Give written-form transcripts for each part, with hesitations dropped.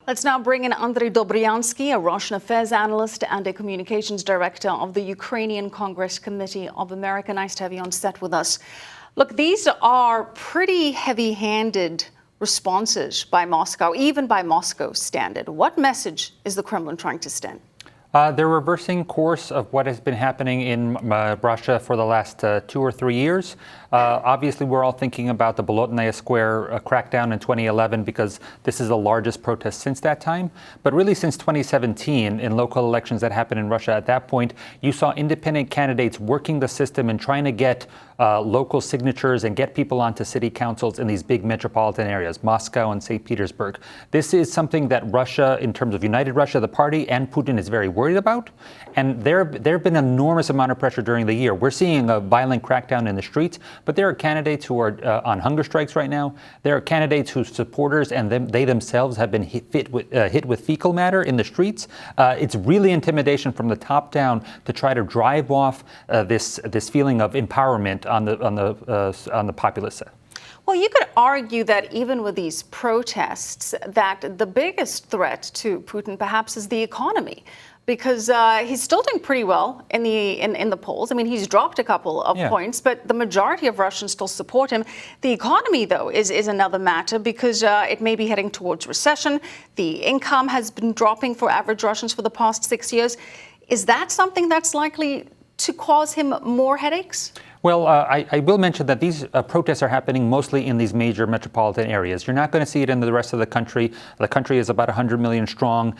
Let's now bring in Andrij Dobriansky, a Russian affairs analyst and a communications director of the Ukrainian Congress Committee of America. Nice to have you on set with us. Look, these are pretty heavy-handed responses by Moscow, even by Moscow's standard. What message is the Kremlin trying to send? They're reversing course of what has been happening in Russia for the last 2 or 3 years. Obviously, we're all thinking about the Bolotnaya Square crackdown in 2011 because this is the largest protest since that time. But really, since 2017, in local elections that happened in Russia at that point, you saw independent candidates working the system and trying to get local signatures and get people onto city councils in these big metropolitan areas, Moscow and St. Petersburg. This is something that Russia, in terms of United Russia, the party, and Putin is very worried about. And there have been an enormous amount of pressure during the year. We're seeing a violent crackdown in the streets, but there are candidates who are on hunger strikes right now. There are candidates whose supporters and they themselves have been hit with fecal matter in the streets. It's really intimidation from the top down to try to drive off this feeling of empowerment on the populace. Well, you could argue that even with these protests, that the biggest threat to Putin perhaps is the economy, because he's still doing pretty well in the polls. I mean, he's dropped a couple of points, but the majority of Russians still support him. The economy, though, is another matter because it may be heading towards recession. The income has been dropping for average Russians for the past 6 years. Is that something that's likely to cause him more headaches? Well, I will mention that these protests are happening mostly in these major metropolitan areas. You're not going to see it in the rest of the country. The country is about 100 million strong.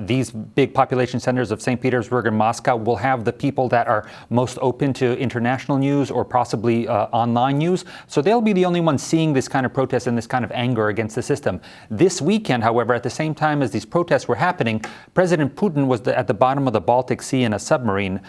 These big population centers of St. Petersburg and Moscow will have the people that are most open to international news or possibly online news. So they'll be the only ones seeing this kind of protest and this kind of anger against the system. This weekend, however, at the same time as these protests were happening, President Putin was at the bottom of the Baltic Sea in a submarine,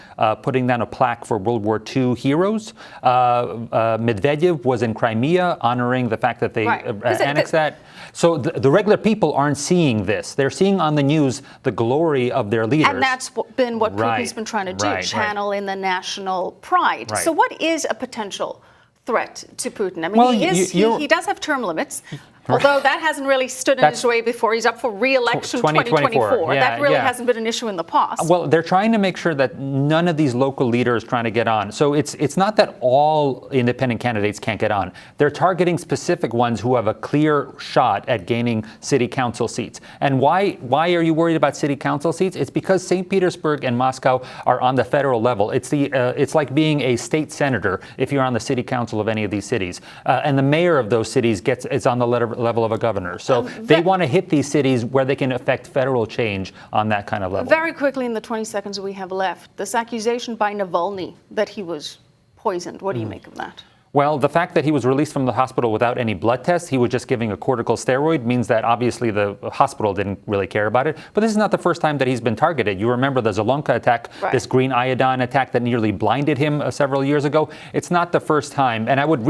putting down a plaque for World War II heroes. Medvedev was in Crimea honoring the fact that they annexed that. So the regular people aren't seeing this. They're seeing on the news the glory of their leaders. And that's been what Putin's been trying to do, channel in the national pride. So what is a potential threat to Putin? I mean, well, he does have term limits. Although that hasn't really stood in his way before. He's up for re-election 2024. That really hasn't been an issue in the past. Well, they're trying to make sure that none of these local leaders trying to get on. So it's not that all independent candidates can't get on. They're targeting specific ones who have a clear shot at gaining city council seats. And why are you worried about city council seats? It's because St. Petersburg and Moscow are on the federal level. It's like being a state senator if you're on the city council of any of these cities. And the mayor of those cities is on the level of a governor. So they want to hit these cities where they can affect federal change on that kind of level. Very quickly, in the 20 seconds we have left, this accusation by Navalny that he was poisoned. What do you make of that? Well, the fact that he was released from the hospital without any blood tests, he was just giving a corticosteroid, means that obviously the hospital didn't really care about it. But this is not the first time that he's been targeted. You remember the Zelenskyy attack, this green iodine attack that nearly blinded him several years ago. It's not the first time. And what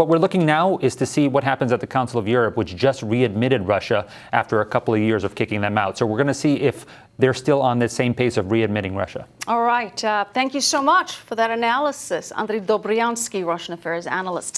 we're looking now is to see what happens at the Council of Europe, which just readmitted Russia after a couple of years of kicking them out. So we're going to see if they're still on the same pace of readmitting Russia. All right. Thank you so much for that analysis. Andrij Dobriansky, Russian affairs analyst.